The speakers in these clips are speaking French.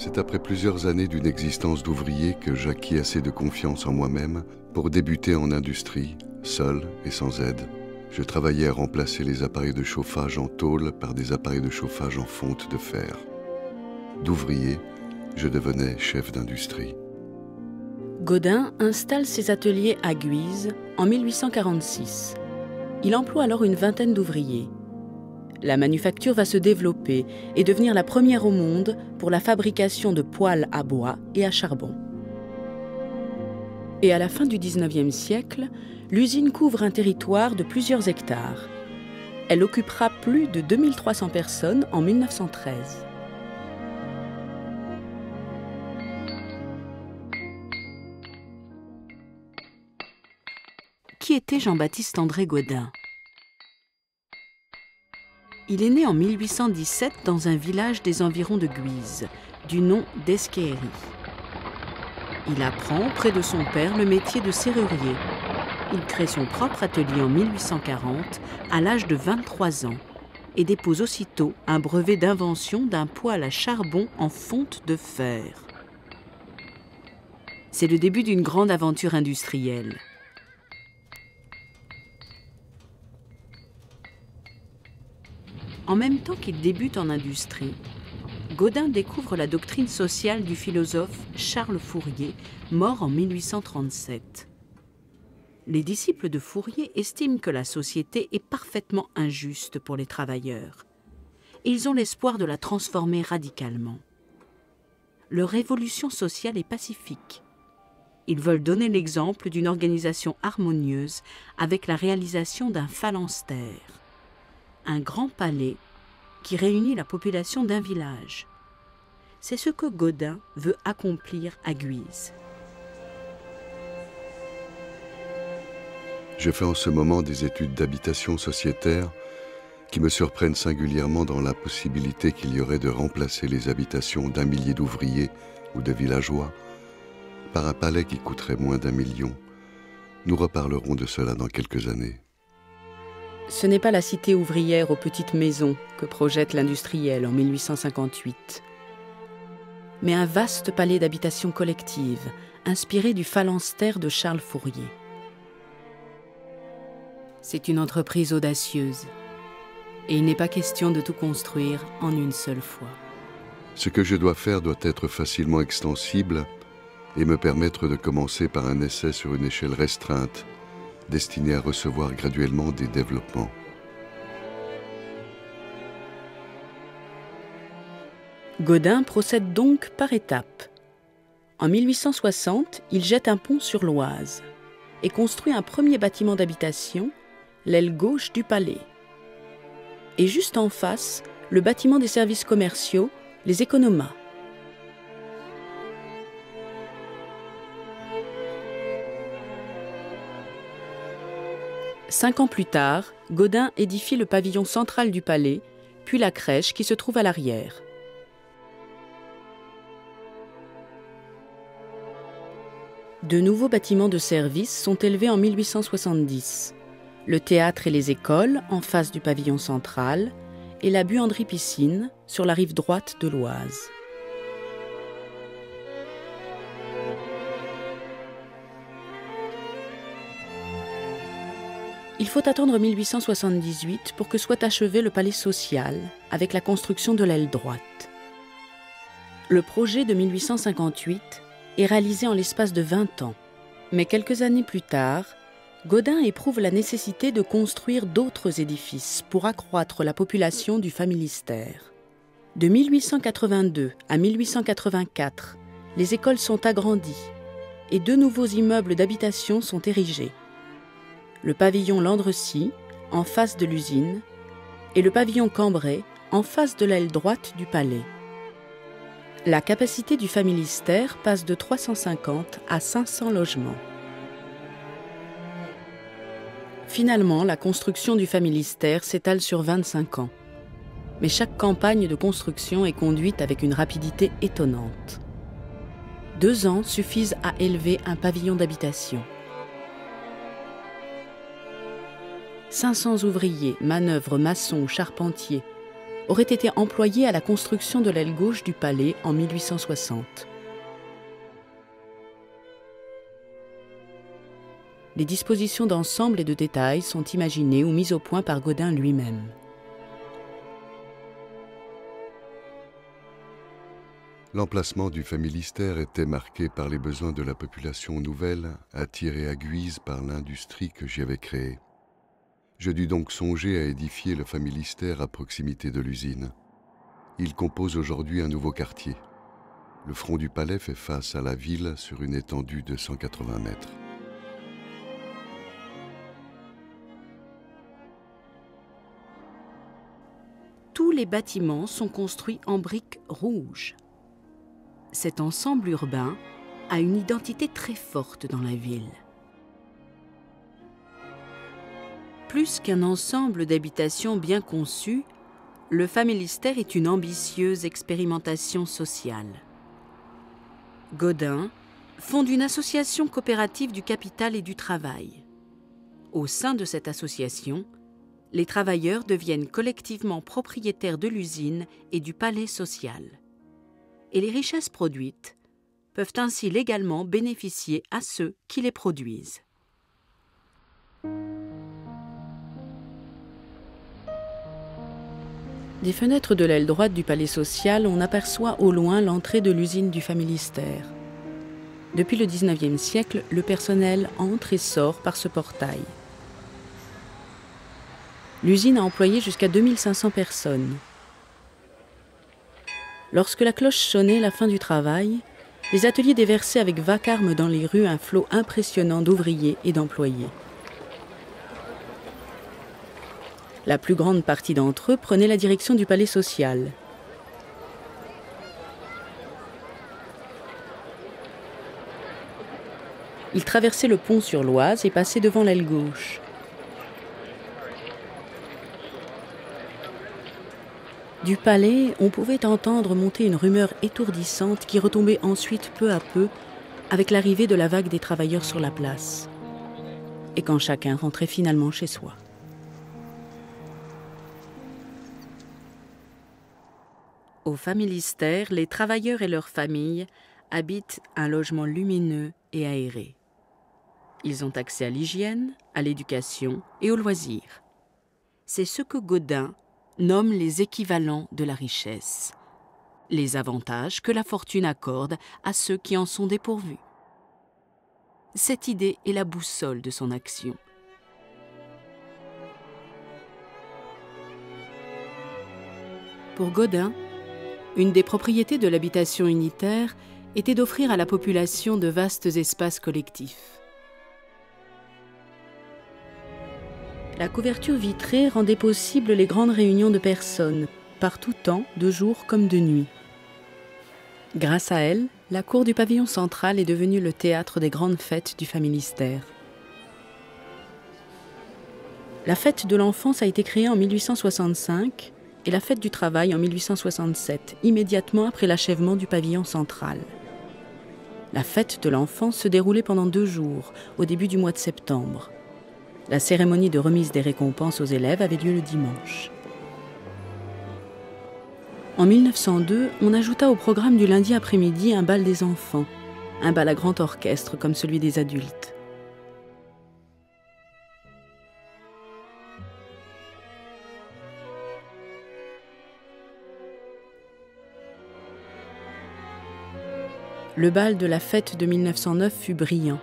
C'est après plusieurs années d'une existence d'ouvrier que j'acquis assez de confiance en moi-même pour débuter en industrie, seul et sans aide. Je travaillais à remplacer les appareils de chauffage en tôle par des appareils de chauffage en fonte de fer. D'ouvrier, je devenais chef d'industrie. Gaudin installe ses ateliers à Guise en 1846. Il emploie alors une vingtaine d'ouvriers. La manufacture va se développer et devenir la première au monde pour la fabrication de poêles à bois et à charbon. Et à la fin du XIXe siècle, l'usine couvre un territoire de plusieurs hectares. Elle occupera plus de 2300 personnes en 1913. Qui était Jean-Baptiste André Gaudin ? Il est né en 1817 dans un village des environs de Guise, du nom d'Esquéry. Il apprend auprès de son père le métier de serrurier. Il crée son propre atelier en 1840 à l'âge de 23 ans et dépose aussitôt un brevet d'invention d'un poêle à charbon en fonte de fer. C'est le début d'une grande aventure industrielle. En même temps qu'il débute en industrie, Gaudin découvre la doctrine sociale du philosophe Charles Fourier, mort en 1837. Les disciples de Fourier estiment que la société est parfaitement injuste pour les travailleurs. Ils ont l'espoir de la transformer radicalement. Leur révolution sociale est pacifique. Ils veulent donner l'exemple d'une organisation harmonieuse avec la réalisation d'un phalanstère, un grand palais qui réunit la population d'un village. C'est ce que Gaudin veut accomplir à Guise. Je fais en ce moment des études d'habitation sociétaire qui me surprennent singulièrement dans la possibilité qu'il y aurait de remplacer les habitations d'1 millier d'ouvriers ou de villageois par un palais qui coûterait moins d'1 million. Nous reparlerons de cela dans quelques années. Ce n'est pas la cité ouvrière aux petites maisons que projette l'industriel en 1858, mais un vaste palais d'habitation collective, inspiré du phalanstère de Charles Fourier. C'est une entreprise audacieuse, et il n'est pas question de tout construire en une seule fois. Ce que je dois faire doit être facilement extensible et me permettre de commencer par un essai sur une échelle restreinte, destiné à recevoir graduellement des développements. Gaudin procède donc par étapes. En 1860, il jette un pont sur l'Oise et construit un premier bâtiment d'habitation, l'aile gauche du palais. Et juste en face, le bâtiment des services commerciaux, les économas. Cinq ans plus tard, Gaudin édifie le pavillon central du palais, puis la crèche qui se trouve à l'arrière. De nouveaux bâtiments de service sont élevés en 1870. Le théâtre et les écoles en face du pavillon central et la buanderie-piscine sur la rive droite de l'Oise. Il faut attendre 1878 pour que soit achevé le palais social avec la construction de l'aile droite. Le projet de 1858 est réalisé en l'espace de 20 ans. Mais quelques années plus tard, Gaudin éprouve la nécessité de construire d'autres édifices pour accroître la population du familistère. De 1882 à 1884, les écoles sont agrandies et 2 nouveaux immeubles d'habitation sont érigés. Le pavillon Landrecy, en face de l'usine, et le pavillon Cambrai, en face de l'aile droite du palais. La capacité du familistère passe de 350 à 500 logements. Finalement, la construction du familistère s'étale sur 25 ans. Mais chaque campagne de construction est conduite avec une rapidité étonnante. 2 ans suffisent à élever un pavillon d'habitation. 500 ouvriers, manœuvres, maçons, charpentiers aurait été employé à la construction de l'aile gauche du palais en 1860. Les dispositions d'ensemble et de détails sont imaginées ou mises au point par Gaudin lui-même. L'emplacement du familistère était marqué par les besoins de la population nouvelle, à tir et à guise par l'industrie que j'y avais créée. Je dus donc songer à édifier le familistère à proximité de l'usine. Il compose aujourd'hui un nouveau quartier. Le front du palais fait face à la ville sur une étendue de 180 mètres. Tous les bâtiments sont construits en briques rouges. Cet ensemble urbain a une identité très forte dans la ville. Plus qu'un ensemble d'habitations bien conçues, le familistère est une ambitieuse expérimentation sociale. Gaudin fonde une association coopérative du capital et du travail. Au sein de cette association, les travailleurs deviennent collectivement propriétaires de l'usine et du palais social. Et les richesses produites peuvent ainsi légalement bénéficier à ceux qui les produisent. Des fenêtres de l'aile droite du palais social, on aperçoit au loin l'entrée de l'usine du familistère. Depuis le XIXe siècle, le personnel entre et sort par ce portail. L'usine a employé jusqu'à 2500 personnes. Lorsque la cloche sonnait la fin du travail, les ateliers déversaient avec vacarme dans les rues un flot impressionnant d'ouvriers et d'employés. La plus grande partie d'entre eux prenait la direction du palais social. Ils traversaient le pont sur l'Oise et passaient devant l'aile gauche. Du palais, on pouvait entendre monter une rumeur étourdissante qui retombait ensuite peu à peu avec l'arrivée de la vague des travailleurs sur la place. Et quand chacun rentrait finalement chez soi. Au familistère, les travailleurs et leurs familles habitent un logement lumineux et aéré. Ils ont accès à l'hygiène, à l'éducation et aux loisirs. C'est ce que Gaudin nomme les équivalents de la richesse, les avantages que la fortune accorde à ceux qui en sont dépourvus. Cette idée est la boussole de son action. Pour Gaudin, une des propriétés de l'habitation unitaire était d'offrir à la population de vastes espaces collectifs. La couverture vitrée rendait possible les grandes réunions de personnes, par tout temps, de jour comme de nuit. Grâce à elle, la cour du pavillon central est devenue le théâtre des grandes fêtes du familistère. La fête de l'enfance a été créée en 1865 et la fête du travail en 1867, immédiatement après l'achèvement du pavillon central. La fête de l'enfance se déroulait pendant 2 jours, au début du mois de septembre. La cérémonie de remise des récompenses aux élèves avait lieu le dimanche. En 1902, on ajouta au programme du lundi après-midi un bal des enfants, un bal à grand orchestre comme celui des adultes. Le bal de la fête de 1909 fut brillant.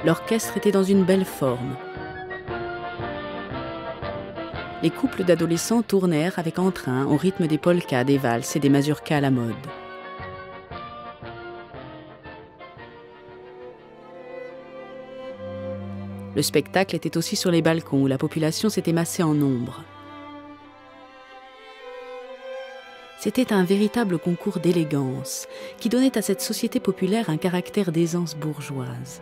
L'orchestre était dans une belle forme. Les couples d'adolescents tournèrent avec entrain au rythme des polkas, des valses et des mazurkas à la mode. Le spectacle était aussi sur les balcons où la population s'était massée en nombre. C'était un véritable concours d'élégance qui donnait à cette société populaire un caractère d'aisance bourgeoise.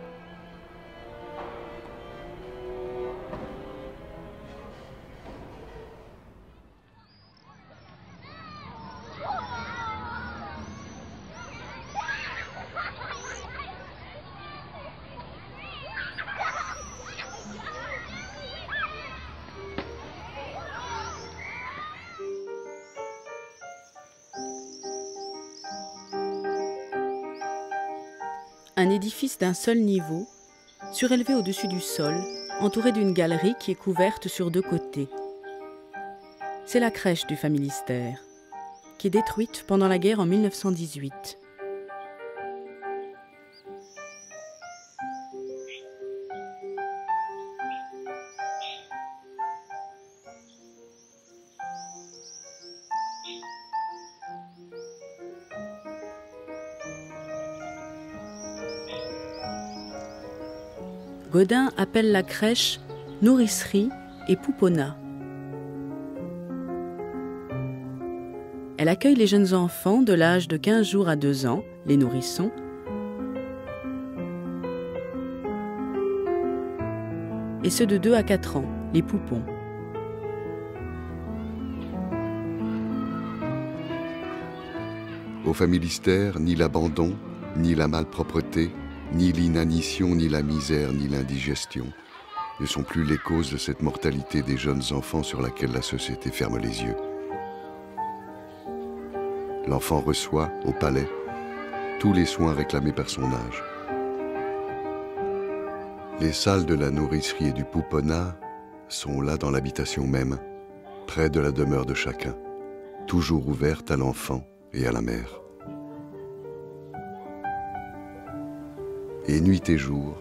un édifice d'un seul niveau, surélevé au-dessus du sol, entouré d'une galerie qui est couverte sur 2 côtés. C'est la crèche du Familistère, qui est détruite pendant la guerre en 1918. Godin appelle la crèche nourricerie et pouponat. Elle accueille les jeunes enfants de l'âge de 15 jours à 2 ans, les nourrissons, et ceux de 2 à 4 ans, les poupons. Au Familistère, ni l'abandon, ni la malpropreté, ni l'inanition, ni la misère, ni l'indigestion ne sont plus les causes de cette mortalité des jeunes enfants sur laquelle la société ferme les yeux. L'enfant reçoit, au palais, tous les soins réclamés par son âge. Les salles de la nourricerie et du pouponat sont là dans l'habitation même, près de la demeure de chacun, toujours ouvertes à l'enfant et à la mère. Et nuit et jour,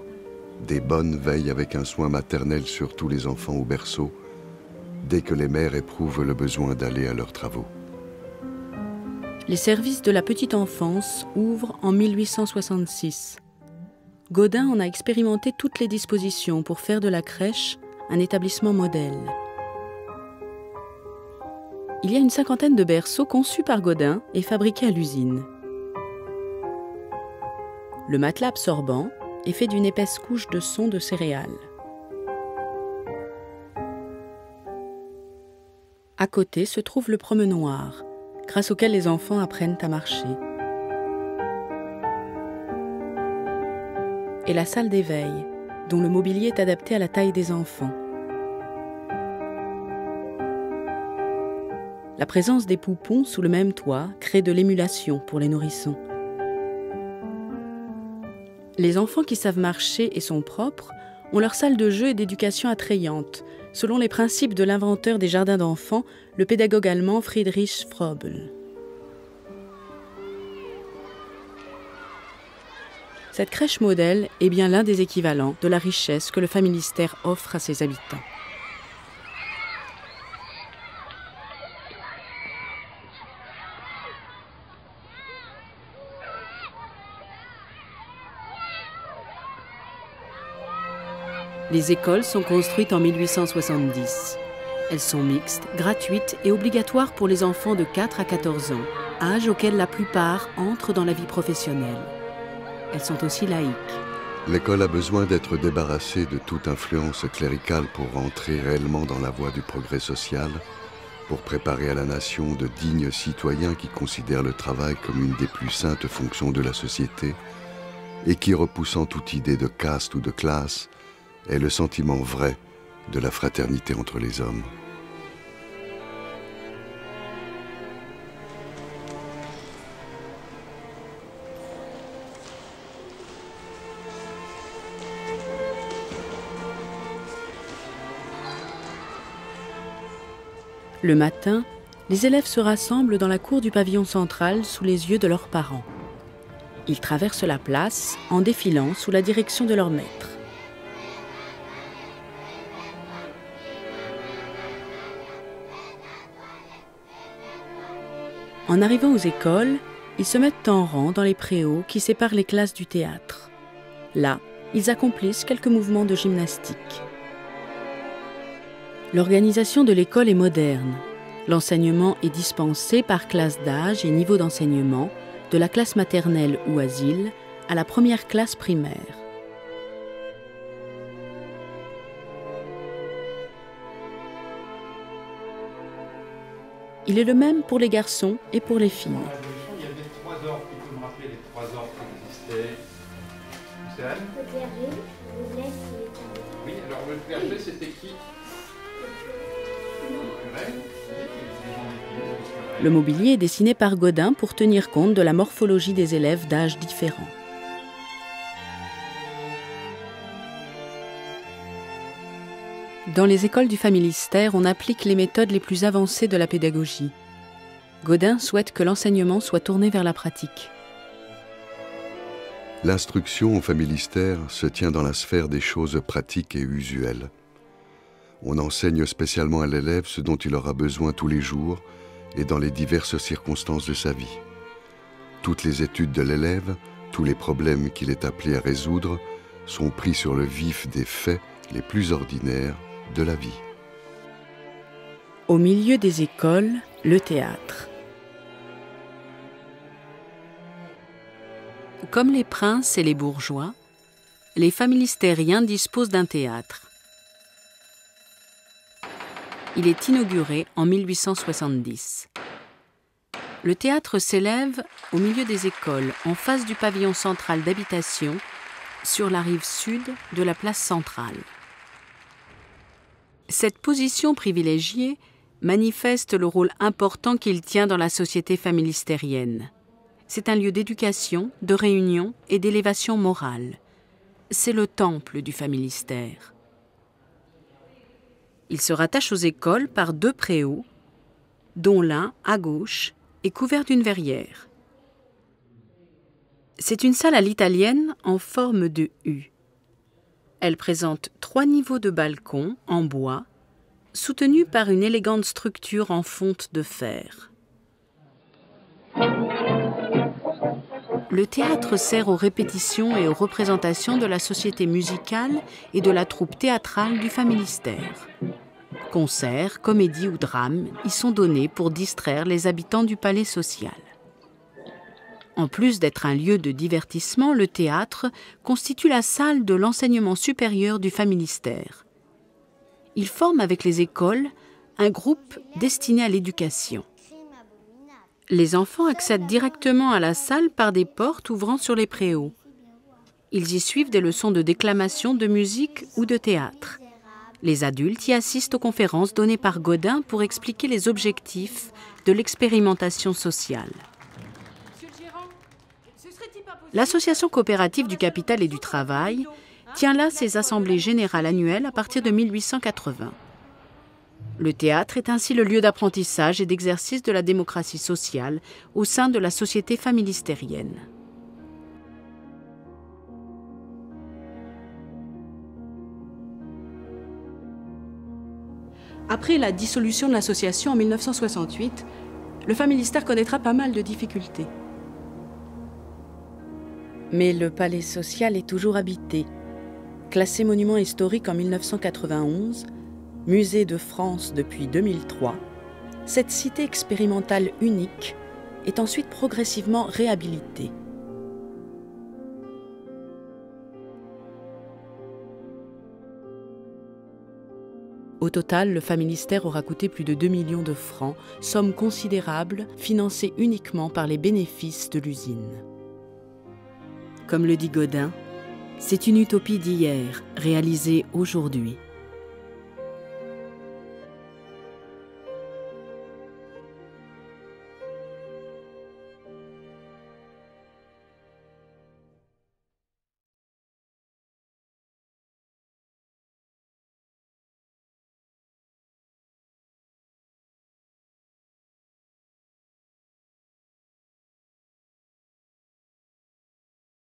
des bonnes veillent avec un soin maternel sur tous les enfants au berceau, dès que les mères éprouvent le besoin d'aller à leurs travaux. Les services de la petite enfance ouvrent en 1866. Godin en a expérimenté toutes les dispositions pour faire de la crèche un établissement modèle. Il y a une 50aine de berceaux conçus par Godin et fabriqués à l'usine. Le matelas absorbant est fait d'une épaisse couche de son de céréales. À côté se trouve le promenoir, grâce auquel les enfants apprennent à marcher. Et la salle d'éveil, dont le mobilier est adapté à la taille des enfants. La présence des poupons sous le même toit crée de l'émulation pour les nourrissons. Les enfants qui savent marcher et sont propres ont leur salle de jeu et d'éducation attrayante, selon les principes de l'inventeur des jardins d'enfants, le pédagogue allemand Friedrich Froebel. Cette crèche modèle est bien l'un des équivalents de la richesse que le Familistère offre à ses habitants. Les écoles sont construites en 1870. Elles sont mixtes, gratuites et obligatoires pour les enfants de 4 à 14 ans, âge auquel la plupart entrent dans la vie professionnelle. Elles sont aussi laïques. L'école a besoin d'être débarrassée de toute influence cléricale pour entrer réellement dans la voie du progrès social, pour préparer à la nation de dignes citoyens qui considèrent le travail comme une des plus saintes fonctions de la société et qui, repoussant toute idée de caste ou de classe, est le sentiment vrai de la fraternité entre les hommes. Le matin, les élèves se rassemblent dans la cour du pavillon central sous les yeux de leurs parents. Ils traversent la place en défilant sous la direction de leur maître. En arrivant aux écoles, ils se mettent en rang dans les préaux qui séparent les classes du théâtre. Là, ils accomplissent quelques mouvements de gymnastique. L'organisation de l'école est moderne. L'enseignement est dispensé par classe d'âge et niveau d'enseignement, de la classe maternelle ou asile à la première classe primaire. Il est le même pour les garçons et pour les filles. Dans la Révolution, il y avait 3 ordres. Il faut me rappeler les 3 ordres qui existaient. Hussein ? Le clergé, le blesse et le carré. Oui, alors le clergé, c'était qui ? Le curé. Le mobilier est dessiné par Godin pour tenir compte de la morphologie des élèves d'âges différents. Dans les écoles du Familistère, on applique les méthodes les plus avancées de la pédagogie. Godin souhaite que l'enseignement soit tourné vers la pratique. L'instruction au Familistère se tient dans la sphère des choses pratiques et usuelles. On enseigne spécialement à l'élève ce dont il aura besoin tous les jours et dans les diverses circonstances de sa vie. Toutes les études de l'élève, tous les problèmes qu'il est appelé à résoudre, sont pris sur le vif des faits les plus ordinaires de la vie. Au milieu des écoles, le théâtre. Comme les princes et les bourgeois, les familistériens disposent d'un théâtre. Il est inauguré en 1870. Le théâtre s'élève au milieu des écoles, en face du pavillon central d'habitation, sur la rive sud de la place centrale. Cette position privilégiée manifeste le rôle important qu'il tient dans la société familistérienne. C'est un lieu d'éducation, de réunion et d'élévation morale. C'est le temple du familistère. Il se rattache aux écoles par 2 préaux, dont l'un, à gauche, est couvert d'une verrière. C'est une salle à l'italienne en forme de U. Elle présente 3 niveaux de balcons en bois, soutenus par une élégante structure en fonte de fer. Le théâtre sert aux répétitions et aux représentations de la société musicale et de la troupe théâtrale du Familistère. Concerts, comédies ou drames y sont donnés pour distraire les habitants du palais social. En plus d'être un lieu de divertissement, le théâtre constitue la salle de l'enseignement supérieur du Familistère. Il forme avec les écoles un groupe destiné à l'éducation. Les enfants accèdent directement à la salle par des portes ouvrant sur les préaux. Ils y suivent des leçons de déclamation, de musique ou de théâtre. Les adultes y assistent aux conférences données par Godin pour expliquer les objectifs de l'expérimentation sociale. L'Association coopérative du capital et du travail tient là ses assemblées générales annuelles à partir de 1880. Le théâtre est ainsi le lieu d'apprentissage et d'exercice de la démocratie sociale au sein de la société familistérienne. Après la dissolution de l'association en 1968, le Familistère connaîtra pas mal de difficultés. Mais le palais social est toujours habité. Classé monument historique en 1991, musée de France depuis 2003, cette cité expérimentale unique est ensuite progressivement réhabilitée. Au total, le Familistère aura coûté plus de 2 millions de francs, somme considérable financée uniquement par les bénéfices de l'usine. Comme le dit Godin, c'est une utopie d'hier réalisée aujourd'hui.